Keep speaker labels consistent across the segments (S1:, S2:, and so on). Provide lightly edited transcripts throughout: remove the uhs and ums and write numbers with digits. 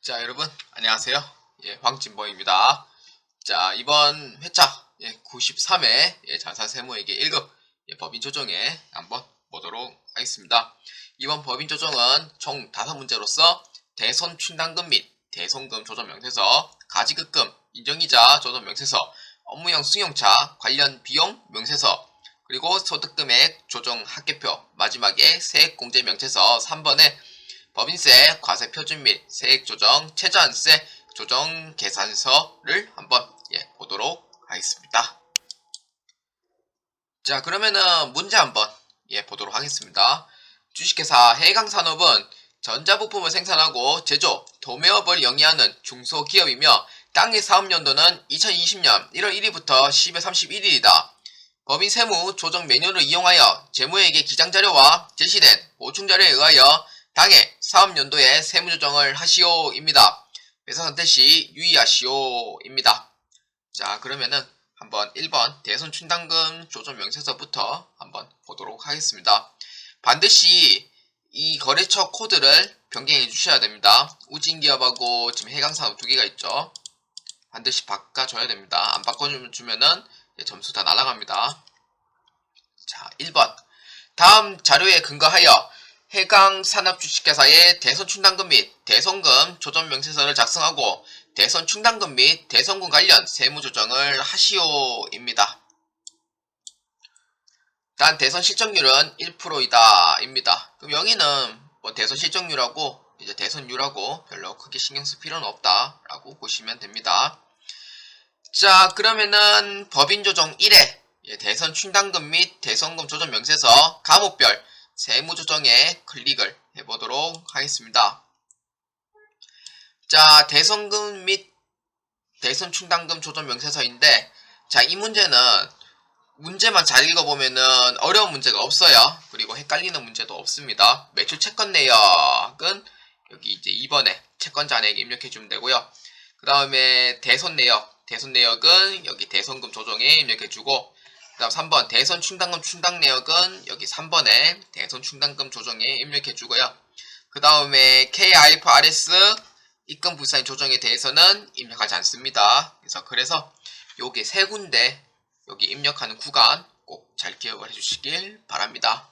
S1: 자, 여러분 안녕하세요. 황진범입니다. 자, 이번 회차 93회 자사세무회계 1급 법인 조정에 한번 보도록 하겠습니다. 이번 법인 조정은 총 5문제로서 대손 충당금 및 대손금 조정 명세서, 가지급금, 인정이자 조정 명세서, 업무형 승용차 관련 비용 명세서, 그리고 소득금액 조정 합계표, 마지막에 세액공제 명세서 3번에 법인세, 과세표준 및 세액조정, 최저한세 조정 계산서를 한번 보도록 하겠습니다. 자, 그러면은 문제 한번 보도록 하겠습니다. 주식회사 해강산업은 전자부품을 생산하고 제조, 도매업을 영위하는 중소기업이며 당일 사업연도는 2020년 1월 1일부터 12월 31일이다. 법인 세무 조정 매뉴얼을 이용하여 재무회계 기장자료와 제시된 보충자료에 의하여 당해 사업연도에 세무조정을 하시오입니다. 회사 선택 시 유의하시오입니다. 자, 그러면은 한번 1번 대손 충당금 조정 명세서부터 한번 보도록 하겠습니다. 반드시 이 거래처 코드를 변경해 주셔야 됩니다. 우진기업하고 지금 해강산업 두 개가 있죠. 반드시 바꿔줘야 됩니다. 안 바꿔주면은 점수 다 날아갑니다. 자, 1번 다음 자료에 근거하여 해강산업주식회사의 대손충당금 및 대손금 조정명세서를 작성하고 대손충당금 및 대손금 관련 세무조정을 하시오입니다. 단 대손실적률은 1%이다 입니다. 그럼 여기는 뭐 대손실적률하고 이제 대손율하고 별로 크게 신경 쓸 필요는 없다 라고 보시면 됩니다. 자, 그러면은 법인조정 1회 대손충당금 및 대손금 조정명세서 과목별 세무조정에 클릭을 해보도록 하겠습니다. 자, 대손금 및 대손충당금 조정명세서인데, 자, 이 문제는 문제만 잘 읽어보면은 어려운 문제가 없어요. 그리고 헷갈리는 문제도 없습니다. 매출 채권 내역은 여기 이제 2번에 채권 잔액에 입력해주면 되고요. 그 다음에 대손 내역은 여기 대손금 조정에 입력해주고, 그 다음 3번 대손 충당금 충당 내역은 여기 3번에 대손 충당금 조정에 입력해주고요. 그 다음에 KIFRS 입금 불사인 조정에 대해서는 입력하지 않습니다. 그래서 요게 세 군데 여기 입력하는 구간 꼭 잘 기억을 해주시길 바랍니다.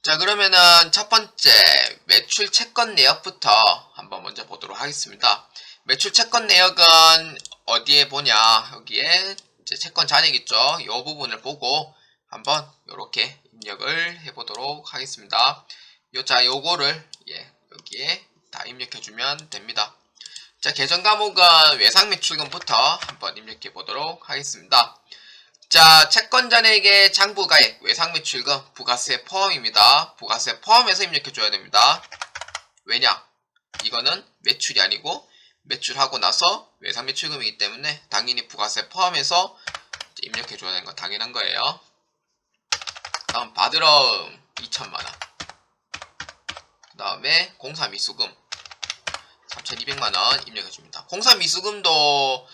S1: 자, 그러면은 첫 번째 매출 채권 내역부터 한번 먼저 보도록 하겠습니다. 매출 채권 내역은 어디에 보냐, 여기에 이제 채권 잔액 있죠. 이 부분을 보고 한번 이렇게 입력을 해보도록 하겠습니다. 요거를 여기에 다 입력해주면 됩니다. 자, 계정 과목은 외상매출금부터 한번 입력해 보도록 하겠습니다. 자, 채권 잔액의 장부가액, 외상매출금, 부가세 포함입니다. 부가세 포함해서 입력해줘야 됩니다. 왜냐? 이거는 매출이 아니고 매출하고 나서 외상매출금이기 때문에 당연히 부가세 포함해서 입력해줘야 되는 건 당연한 거예요. 다음 받으러음 2천만원. 그 다음에 공사 미수금 3,200만원 입력해줍니다. 공사 미수금도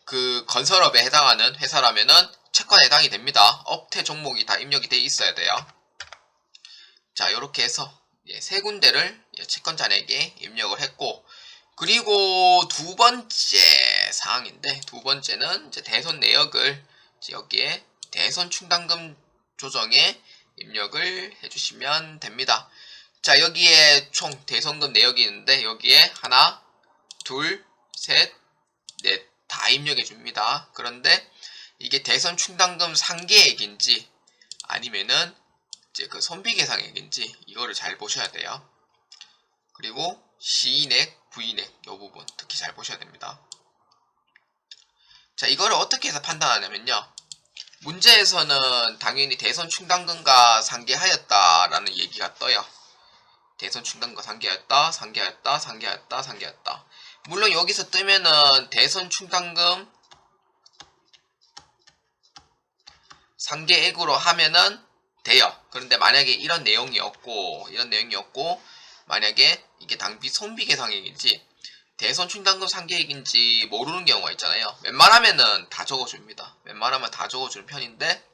S1: 그 건설업에 해당하는 회사라면은 채권에 해당이 됩니다. 업태 종목이 다 입력이 돼 있어야 돼요. 자, 요렇게 해서 세 군데를 채권 잔액에 입력을 했고, 그리고 두 번째 사항인데, 두 번째는 이제 대손 내역을 여기에 대손 충당금 조정에 입력을 해주시면 됩니다. 자, 여기에 총 대손금 내역이 있는데 여기에 하나, 둘, 셋, 넷 다 입력해 줍니다. 그런데 이게 대손 충당금 상계액인지 아니면은 이제 그 손비계상액인지 이거를 잘 보셔야 돼요. 그리고 시인액, 부인액 이 부분 특히 잘 보셔야 됩니다. 자, 이거를 어떻게 해서 판단하냐면요. 문제에서는 당연히 대손 충당금과 상계하였다라는 얘기가 떠요. 대손 충당금과 상계하였다. 물론 여기서 뜨면은 대손 충당금 상계액으로 하면은 돼요. 그런데 만약에 이런 내용이 없고 만약에 이게 당비 손비계상액인지 대손 충당금 상계액인지 모르는 경우가 있잖아요. 웬만하면은 다 적어줍니다. 웬만하면 다 적어주는 편인데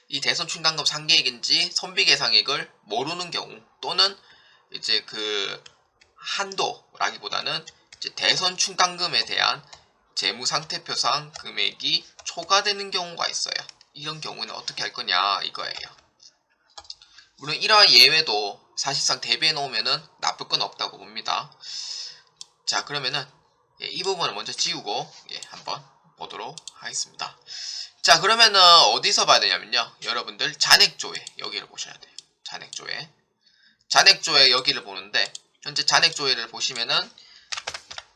S1: 이 대손 충당금 상계액인지 손비계상액을 모르는 경우 또는 이제 그 한도라기보다는 이제 대손 충당금에 대한 재무상태표상 금액이 초과되는 경우가 있어요. 이런 경우는 어떻게 할 거냐 이거예요. 물론 이러한 예외도 사실상 대비해 놓으면은 나쁠 건 없다고 봅니다. 자, 그러면은 이 부분을 먼저 지우고 한번 보도록 하겠습니다. 자, 그러면은 어디서 봐야 되냐면요, 여러분들 잔액조회 여기를 보셔야 돼요. 잔액조회 여기를 보는데, 현재 잔액조회를 보시면은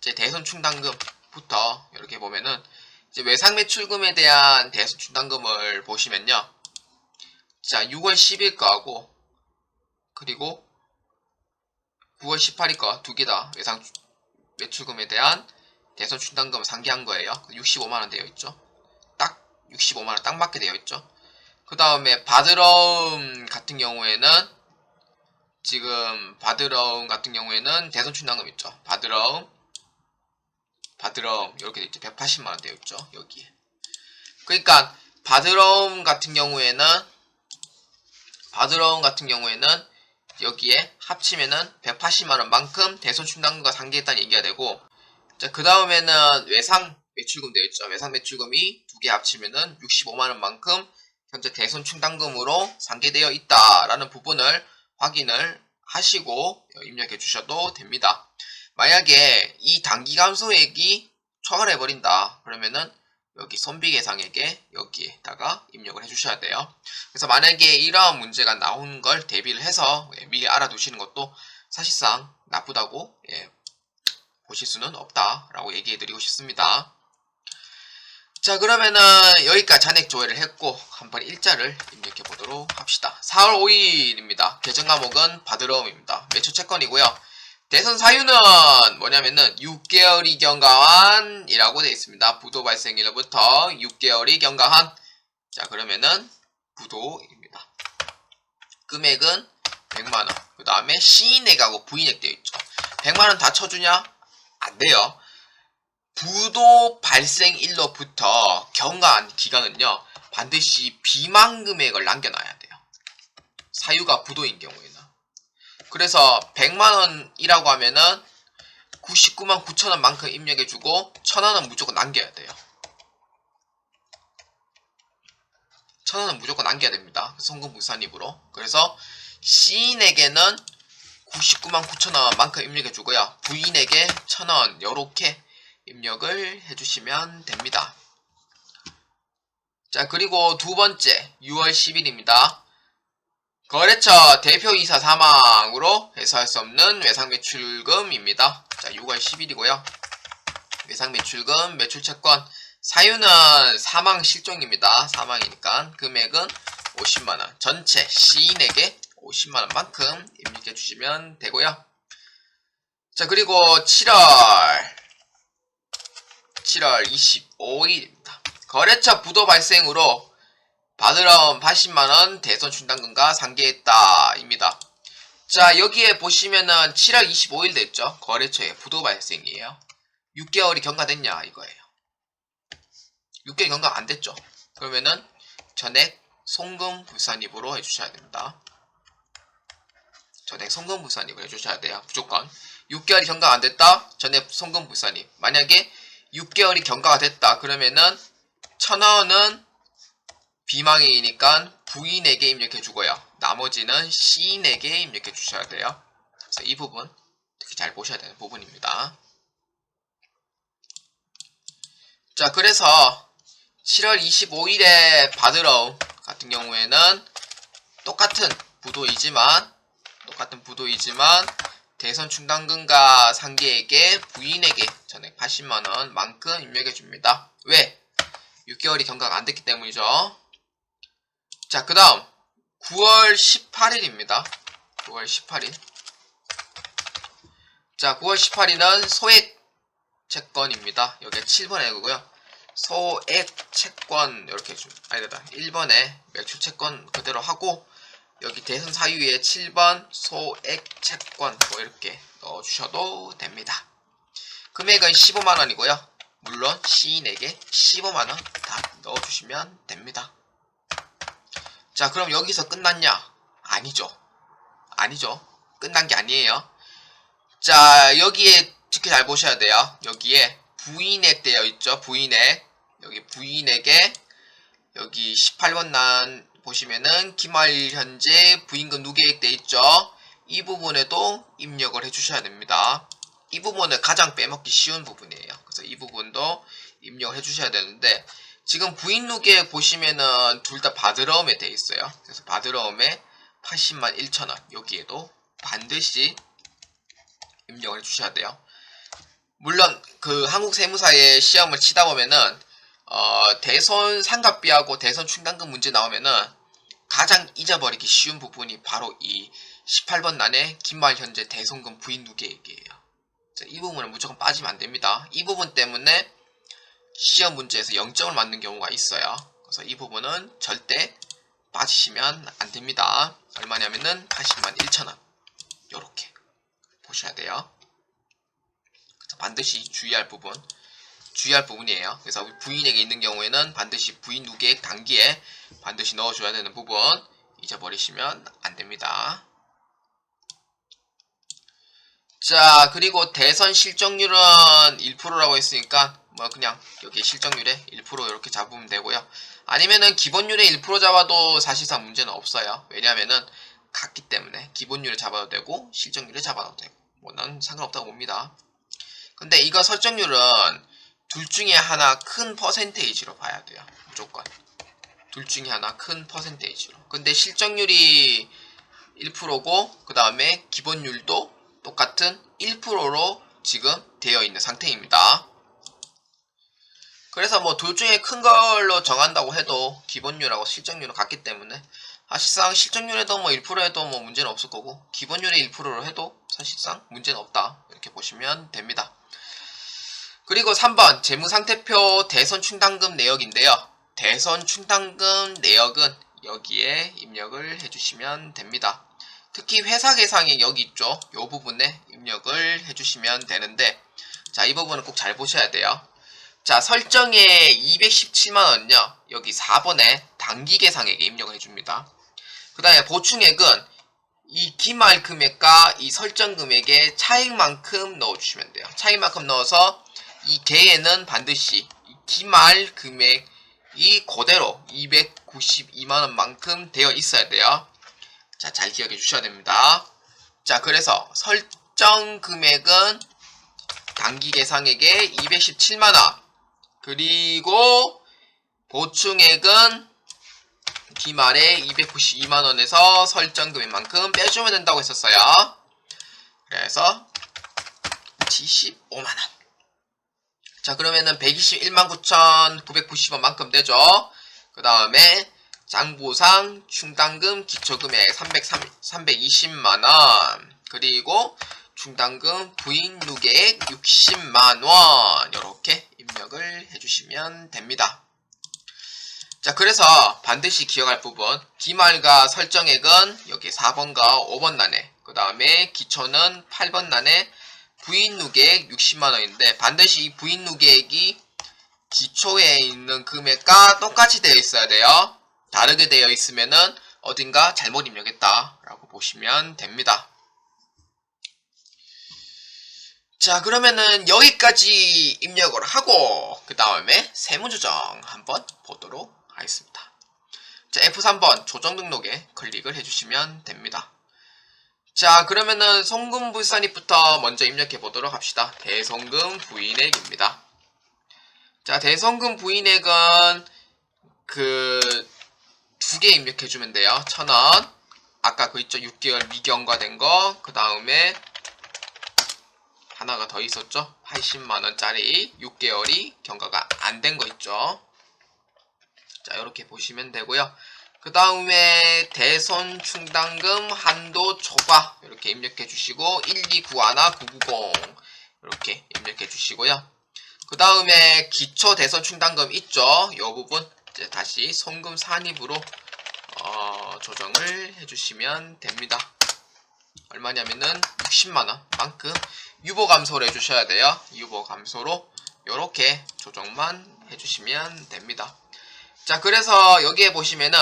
S1: 이제 대손충당금부터 이렇게 보면은 이제 외상매출금에 대한 대손충당금을 보시면요, 자 6월 10일 거하고 그리고 9월 18일 거 두 개 다 외상매출금에 대한 대손충당금 상기한 거예요. 65만원 되어 있죠. 딱 65만원 딱 맞게 되어 있죠. 그 다음에 바드러움 같은 경우에는 대손충당금 있죠. 바드러움 이렇게 있죠. 180만원 되어 있죠. 여기에. 그러니까 바드러움 같은 경우에는 여기에 합치면은 180만원 만큼 대손충당금과 상기했다는 얘기가 되고, 자, 그 다음에는 외상 매출금 되어 있죠. 외상 매출금이 두 개 합치면은 65만원 만큼 현재 대손충당금으로 상계되어 있다라는 부분을 확인을 하시고 입력해 주셔도 됩니다. 만약에 이 단기감소액이 초과를 해버린다 그러면은 여기 손익계상액에 여기에다가 입력을 해주셔야 돼요. 그래서 만약에 이러한 문제가 나온 걸 대비를 해서 미리 알아두시는 것도 사실상 나쁘다고 보실 수는 없다라고 얘기해드리고 싶습니다. 자, 그러면은 여기까지 잔액조회를 했고 한번 일자를 입력해 보도록 합시다. 4월 5일입니다. 계정과목은 바드러움입니다. 매출채권이고요. 대선 사유는 뭐냐면은 6개월이 경과한이라고 되어 있습니다. 부도 발생일로부터 6개월이 경과한. 자, 그러면은 부도입니다. 금액은 100만원. 그 다음에 시인액하고 부인액 되어 있죠. 100만원 다 쳐주냐? 안 돼요. 부도 발생일로부터 경과한 기간은요, 반드시 비만금액을 남겨놔야 돼요. 사유가 부도인 경우에는. 그래서 100만원이라고 하면은 99만 9천원 만큼 입력해주고 1000원은 무조건 남겨야 돼요. 1000원은 무조건 남겨야 됩니다. 송금부산입으로. 그래서 시인에게는 99만 9천원 만큼 입력해주고요, 부인에게 1000원 요렇게 입력을 해주시면 됩니다. 자, 그리고 두 번째 6월 10일입니다. 거래처 대표이사 사망으로 회수할 수 없는 외상매출금입니다. 자, 6월 10일이고요. 외상매출금, 매출채권, 사유는 사망 실종입니다. 사망이니까 금액은 50만원. 전체 시인에게 50만원 만큼 입력해 주시면 되고요. 자, 그리고 7월 25일입니다. 거래처 부도 발생으로 바드러움 80만원 대손충당금과 상계했다 입니다. 자, 여기에 보시면은 7월 25일 됐죠. 거래처에 부도 발생이에요. 6개월이 경과됐냐 이거예요. 6개월 경과 안 됐죠. 그러면은 전액 송금불산입으로 해주셔야 됩니다. 전액 송금불산입을 해주셔야 돼요. 무조건 6개월이 경과가 안 됐다, 전액 송금불산입. 만약에 6개월이 경과가 됐다 그러면은 1000원은 비망이니까 부인에게 입력해 주고요, 나머지는 시인에게 입력해 주셔야 돼요. 그래서 이 부분 특히 잘 보셔야 되는 부분입니다. 자, 그래서 7월 25일에 바드러움 같은 경우에는 똑같은 부도이지만 대손충당금과 상계에게 부인에게 전액 80만원 만큼 입력해 줍니다. 왜? 6개월이 경과가 안 됐기 때문이죠. 자, 그 다음 9월 18일입니다. 9월 18일. 자, 9월 18일은 소액 채권입니다. 여기에 7번에 그거고요. 소액 채권 이렇게 좀 아니다. 1번에 매출 채권 그대로 하고 여기 대선 사유에 7번 소액 채권 뭐 이렇게 넣어 주셔도 됩니다. 금액은 15만원이고요. 물론 시인에게 15만원 다 넣어 주시면 됩니다. 자, 그럼 여기서 끝났냐? 아니죠. 끝난 게 아니에요. 자, 여기에 특히 잘 보셔야 돼요. 여기에 부인액 되어 있죠. 부인액. 여기 부인액에 여기 18번 난 보시면은 기말 현재 부인금 누계액 되어 있죠. 이 부분에도 입력을 해주셔야 됩니다. 이 부분은 가장 빼먹기 쉬운 부분이에요. 그래서 이 부분도 입력을 해주셔야 되는데 지금 부인 누계액 보시면은 둘 다 바드러움에 되어 있어요. 그래서 바드러움에 80만 1천원 여기에도 반드시 입력을 해주셔야 돼요. 물론 그 한국 세무사의 시험을 치다 보면은 대손 상각비하고 대손 충당금 문제 나오면은 가장 잊어버리기 쉬운 부분이 바로 이 18번 난의 긴말 현재 대손금 부인 누계액이에요. 이 부분은 무조건 빠지면 안 됩니다. 이 부분 때문에 시험 문제에서 0점을 맞는 경우가 있어요. 그래서 이 부분은 절대 빠지시면 안 됩니다. 얼마냐면은 80만 1천원 요렇게 보셔야 돼요. 반드시 주의할 부분이에요. 그래서 부인에게 있는 경우에는 반드시 부인 누계액 단기에 반드시 넣어줘야 되는 부분 잊어버리시면 안 됩니다. 자, 그리고 대선 실적률은 1%라고 했으니까 뭐 그냥 여기 실적률에 1% 이렇게 잡으면 되고요. 아니면은 기본률에 1% 잡아도 사실상 문제는 없어요. 왜냐하면은 같기 때문에 기본률에 잡아도 되고 실적률에 잡아도 되고 뭐 난 상관없다고 봅니다. 근데 이거 설정률은 둘 중에 하나 큰 퍼센테이지로 봐야 돼요. 무조건 둘 중에 하나 큰 퍼센테이지로. 근데 실적률이 1%고 그 다음에 기본율도 똑같은 1%로 지금 되어 있는 상태입니다. 그래서 뭐 둘 중에 큰 걸로 정한다고 해도 기본율하고 실적률은 같기 때문에 사실상 실적률에도 뭐 1%에도 뭐 문제는 없을 거고 기본율에 1%로 해도 사실상 문제는 없다 이렇게 보시면 됩니다. 그리고 3번 재무상태표 대손 충당금 내역인데요. 대손 충당금 내역은 여기에 입력을 해주시면 됩니다. 특히 회사계상액 여기 있죠. 이 부분에 입력을 해주시면 되는데 자, 이 부분은 꼭 잘 보셔야 돼요. 자, 설정에 217만원요. 여기 4번에 단기계상액에 입력을 해줍니다. 그 다음에 보충액은 이 기말 금액과 이 설정 금액의 차익만큼 넣어주시면 돼요. 차익만큼 넣어서 이 개에는 반드시 이 기말 금액이 그대로 292만원만큼 되어 있어야 돼요. 자, 잘 기억해 주셔야 됩니다. 자, 그래서 설정 금액은 단기 계상액에 217만원 그리고 보충액은 기말에 292만원에서 설정 금액만큼 빼주면 된다고 했었어요. 그래서 75만원. 자, 그러면은 121만 9,990원 만큼 되죠. 그 다음에 장부상 충당금 기초금액 320만원 그리고 충당금 부인 누계액 60만원 이렇게 입력을 해주시면 됩니다. 자, 그래서 반드시 기억할 부분 기말과 설정액은 여기 4번과 5번 난에 그 다음에 기초는 8번 난에 부인 누계액 60만원인데 반드시 이 부인 누계액이 기초에 있는 금액과 똑같이 되어 있어야 돼요. 다르게 되어 있으면은 어딘가 잘못 입력했다 라고 보시면 됩니다. 자, 그러면은 여기까지 입력을 하고 그 다음에 세무조정 한번 보도록 하겠습니다. 자, F3번 조정 등록에 클릭을 해주시면 됩니다. 자, 그러면은 송금불산입부터 먼저 입력해 보도록 합시다. 대송금 부인액입니다. 자, 대송금 부인액은 그 두 개 입력해주면 돼요. 1,000원. 아까 그 있죠? 6개월 미경과된 거. 그 다음에 하나가 더 있었죠? 80만원짜리 6개월이 경과가 안 된 거 있죠? 자, 이렇게 보시면 되고요. 그 다음에 대손 충당금 한도 초과 이렇게 입력해 주시고 1291 990 이렇게 입력해 주시고요. 그 다음에 기초 대손 충당금 있죠? 이 부분 이제 다시 송금 산입으로 조정을 해주시면 됩니다. 얼마냐면은 60만원 만큼 유보 감소를 해주셔야 돼요. 유보 감소로 이렇게 조정만 해주시면 됩니다. 자, 그래서 여기에 보시면은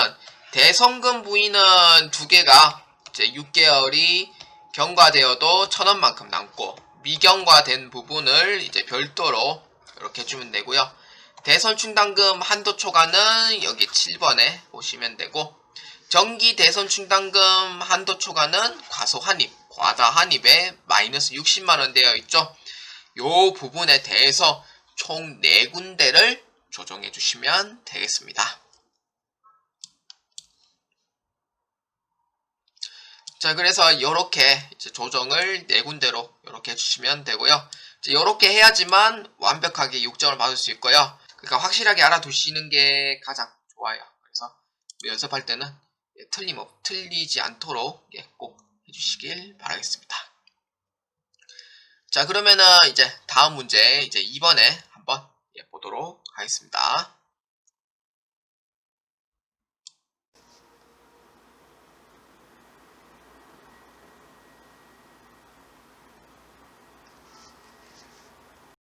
S1: 대송금 부인은 두 개가 이제 6개월이 경과되어도 1000원만큼 남고 미경과된 부분을 이제 별도로 이렇게 해주면 되고요. 대선 충당금 한도 초과는 여기 7번에 보시면 되고, 정기 대선 충당금 한도 초과는 과소 한입, 과다 한입에 마이너스 60만원 되어 있죠. 요 부분에 대해서 총 4군데를 조정해 주시면 되겠습니다. 자, 그래서 이렇게 조정을 4군데로 이렇게 해주시면 되고요. 이렇게 해야지만 완벽하게 6점을 받을 수 있고요. 그러니까 확실하게 알아두시는 게 가장 좋아요. 그래서 연습할 때는 틀리지 않도록 꼭 해주시길 바라겠습니다. 자, 그러면은 이제 다음 문제 이제 2번에 한번 보도록 하겠습니다.